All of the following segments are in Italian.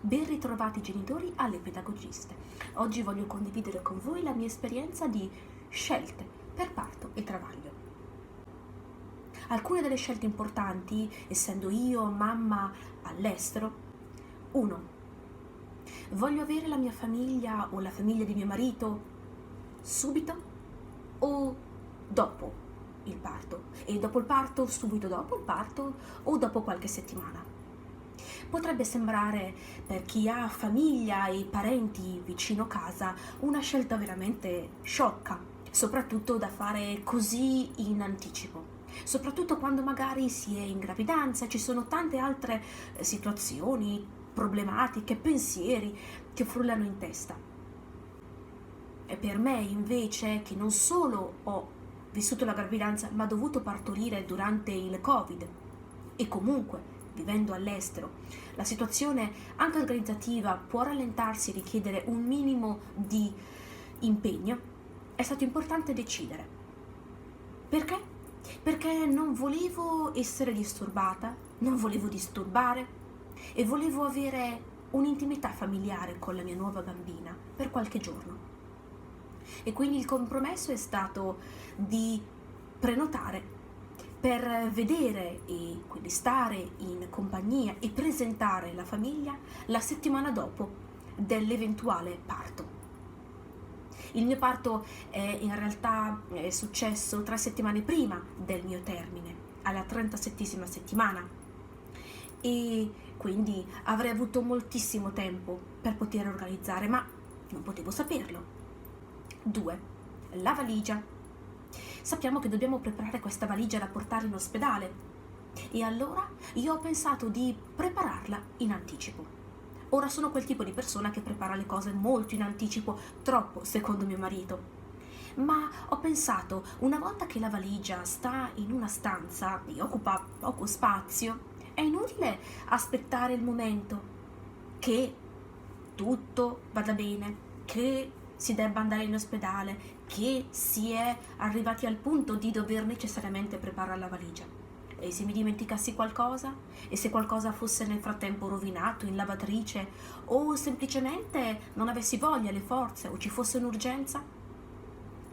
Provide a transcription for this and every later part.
Ben ritrovati genitori alle pedagogiste. Oggi voglio condividere con voi la mia esperienza di scelte per parto e travaglio. Alcune delle scelte importanti, essendo io mamma all'estero: 1. Voglio avere la mia famiglia o la famiglia di mio marito subito o dopo il parto? E dopo il parto, subito dopo il parto o dopo qualche settimana? Potrebbe sembrare, per chi ha famiglia e parenti vicino casa, una scelta veramente sciocca, soprattutto da fare così in anticipo. Soprattutto quando magari si è in gravidanza, ci sono tante altre situazioni, problematiche, pensieri che frullano in testa. E per me invece, che non solo ho vissuto la gravidanza, ma ho dovuto partorire durante il Covid e comunque vivendo all'estero, la situazione anche organizzativa può rallentarsi e richiedere un minimo di impegno, è stato importante decidere. Perché? Perché non volevo essere disturbata, non volevo disturbare e volevo avere un'intimità familiare con la mia nuova bambina per qualche giorno. E quindi il compromesso è stato di prenotare per vedere e quindi stare in compagnia e presentare la famiglia la settimana dopo dell'eventuale parto. Il mio parto in realtà è successo 3 settimane prima del mio termine, alla 37esima settimana, e quindi avrei avuto moltissimo tempo per poter organizzare, ma non potevo saperlo. 2. La valigia. Sappiamo che dobbiamo preparare questa valigia da portare in ospedale e allora io ho pensato di prepararla in anticipo. Ora sono quel tipo di persona che prepara le cose molto in anticipo, troppo secondo mio marito. Ma ho pensato, una volta che la valigia sta in una stanza e occupa poco spazio, è inutile aspettare il momento che tutto vada bene, che si debba andare in ospedale, che si è arrivati al punto di dover necessariamente preparare la valigia. E se mi dimenticassi qualcosa? E se qualcosa fosse nel frattempo rovinato in lavatrice? O semplicemente non avessi voglia, le forze, o ci fosse un'urgenza?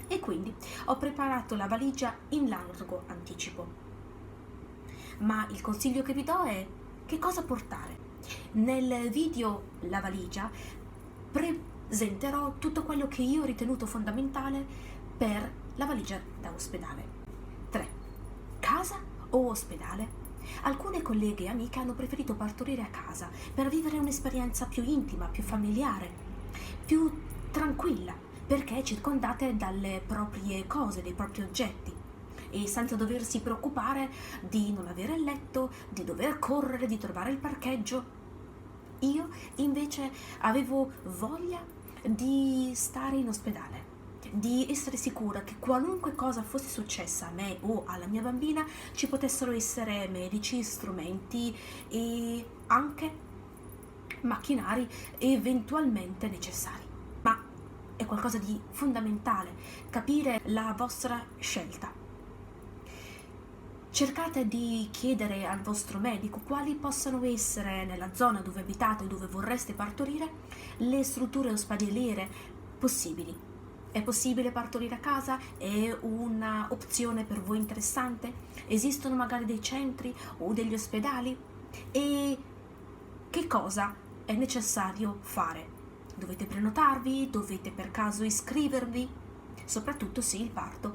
E quindi ho preparato la valigia in largo anticipo. Ma il consiglio che vi do è: che cosa portare? Nel video La valigia presenterò tutto quello che io ho ritenuto fondamentale per la valigia da ospedale. 3. Casa o ospedale? Alcune colleghe e amiche hanno preferito partorire a casa per vivere un'esperienza più intima, più familiare, più tranquilla, perché circondate dalle proprie cose, dei propri oggetti, e senza doversi preoccupare di non avere il letto, di dover correre, di trovare il parcheggio. Io invece avevo voglia di stare in ospedale, di essere sicura che qualunque cosa fosse successa a me o alla mia bambina ci potessero essere medici, strumenti e anche macchinari eventualmente necessari. Ma è qualcosa di fondamentale capire la vostra scelta. Cercate di chiedere al vostro medico quali possano essere, nella zona dove abitate e dove vorreste partorire, le strutture ospedaliere possibili. È possibile partorire a casa? È un'opzione per voi interessante? Esistono magari dei centri o degli ospedali? E che cosa è necessario fare? Dovete prenotarvi? Dovete per caso iscrivervi? Soprattutto se il parto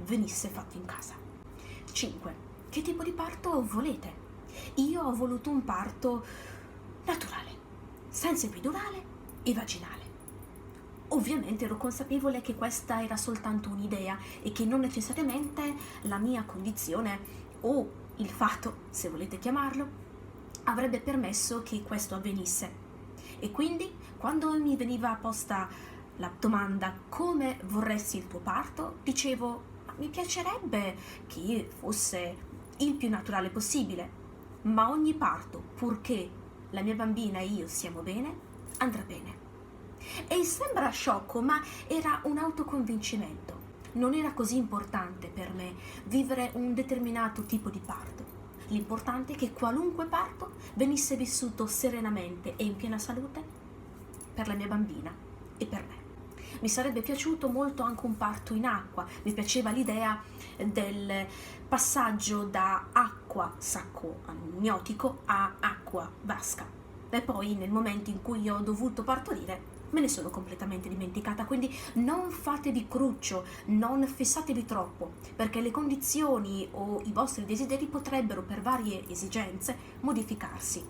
venisse fatto in casa. 5. Che tipo di parto volete? Io ho voluto un parto naturale, senza epidurale e vaginale. Ovviamente ero consapevole che questa era soltanto un'idea e che non necessariamente la mia condizione o il fatto, se volete chiamarlo, avrebbe permesso che questo avvenisse. E quindi, quando mi veniva posta la domanda come vorresti il tuo parto, dicevo: mi piacerebbe che fosse il più naturale possibile, ma ogni parto, purché la mia bambina e io siamo bene, andrà bene. E sembra sciocco, ma era un autoconvincimento. Non era così importante per me vivere un determinato tipo di parto. L'importante è che qualunque parto venisse vissuto serenamente e in piena salute per la mia bambina e per me. Mi sarebbe piaciuto molto anche un parto in acqua, mi piaceva l'idea del passaggio da acqua, sacco amniotico, a acqua vasca. E poi nel momento in cui ho dovuto partorire me ne sono completamente dimenticata, quindi non fatevi cruccio, non fissatevi troppo, perché le condizioni o i vostri desideri potrebbero per varie esigenze modificarsi,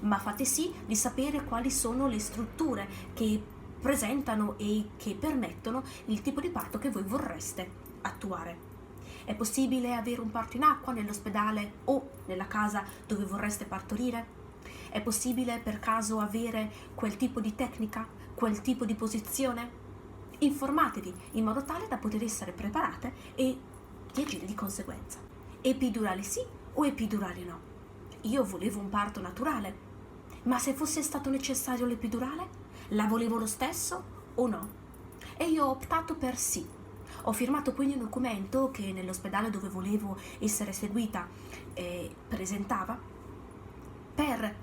ma fate sì di sapere quali sono le strutture che presentano e che permettono il tipo di parto che voi vorreste attuare. È possibile avere un parto in acqua nell'ospedale o nella casa dove vorreste partorire? È possibile per caso avere quel tipo di tecnica, quel tipo di posizione? Informatevi in modo tale da poter essere preparate e di agire di conseguenza. Epidurale sì o epidurale no? Io volevo un parto naturale, ma se fosse stato necessario l'epidurale, la volevo lo stesso o no? E io ho optato per sì. Ho firmato quindi un documento che nell'ospedale dove volevo essere seguita presentava per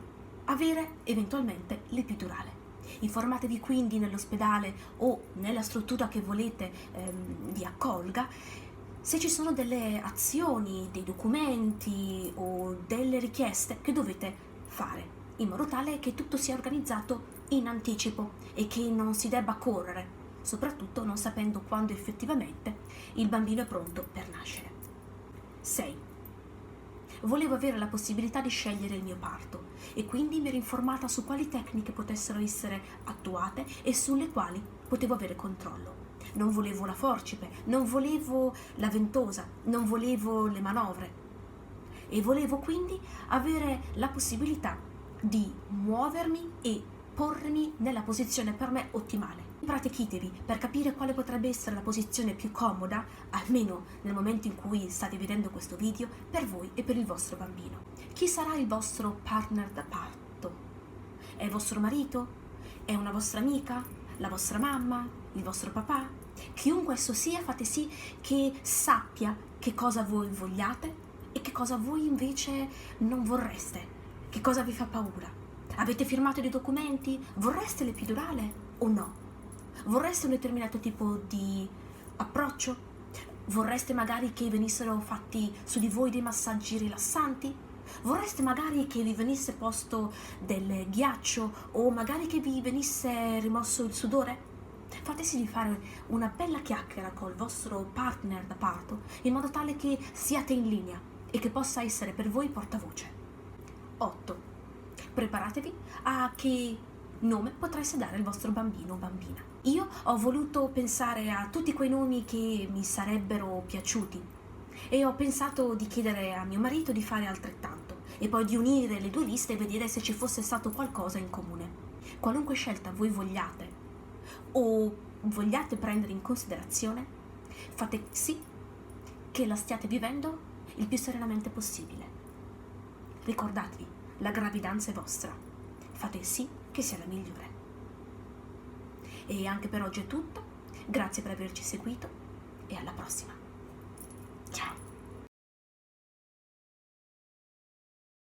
avere eventualmente l'epidurale. Informatevi quindi nell'ospedale o nella struttura che volete vi accolga se ci sono delle azioni, dei documenti o delle richieste che dovete fare, in modo tale che tutto sia organizzato in anticipo e che non si debba correre, soprattutto non sapendo quando effettivamente il bambino è pronto per nascere. 6. Volevo avere la possibilità di scegliere il mio parto e quindi mi ero informata su quali tecniche potessero essere attuate e sulle quali potevo avere controllo. Non volevo la forcipe, non volevo la ventosa, non volevo le manovre e volevo quindi avere la possibilità di muovermi e pormi nella posizione per me ottimale. Pratichitevi per capire quale potrebbe essere la posizione più comoda, almeno nel momento in cui state vedendo questo video, per voi e per il vostro bambino. Chi sarà il vostro partner da parto? È il vostro marito? È una vostra amica? La vostra mamma? Il vostro papà? Chiunque esso sia, fate sì che sappia che cosa voi vogliate e che cosa voi invece non vorreste, che cosa vi fa paura. Avete firmato dei documenti? Vorreste l'epidurale o no? Vorreste un determinato tipo di approccio? Vorreste magari che venissero fatti su di voi dei massaggi rilassanti? Vorreste magari che vi venisse posto del ghiaccio o magari che vi venisse rimosso il sudore? Fate sì di fare una bella chiacchiera col vostro partner da parto in modo tale che siate in linea e che possa essere per voi portavoce. 8. Preparatevi a che nome potreste dare al vostro bambino o bambina. Io ho voluto pensare a tutti quei nomi che mi sarebbero piaciuti e ho pensato di chiedere a mio marito di fare altrettanto e poi di unire le due liste e vedere se ci fosse stato qualcosa in comune. Qualunque scelta voi vogliate o vogliate prendere in considerazione, fate sì che la stiate vivendo il più serenamente possibile. Ricordatevi, la gravidanza è vostra, fate sì che sia la migliore. E anche per oggi è tutto, grazie per averci seguito e alla prossima.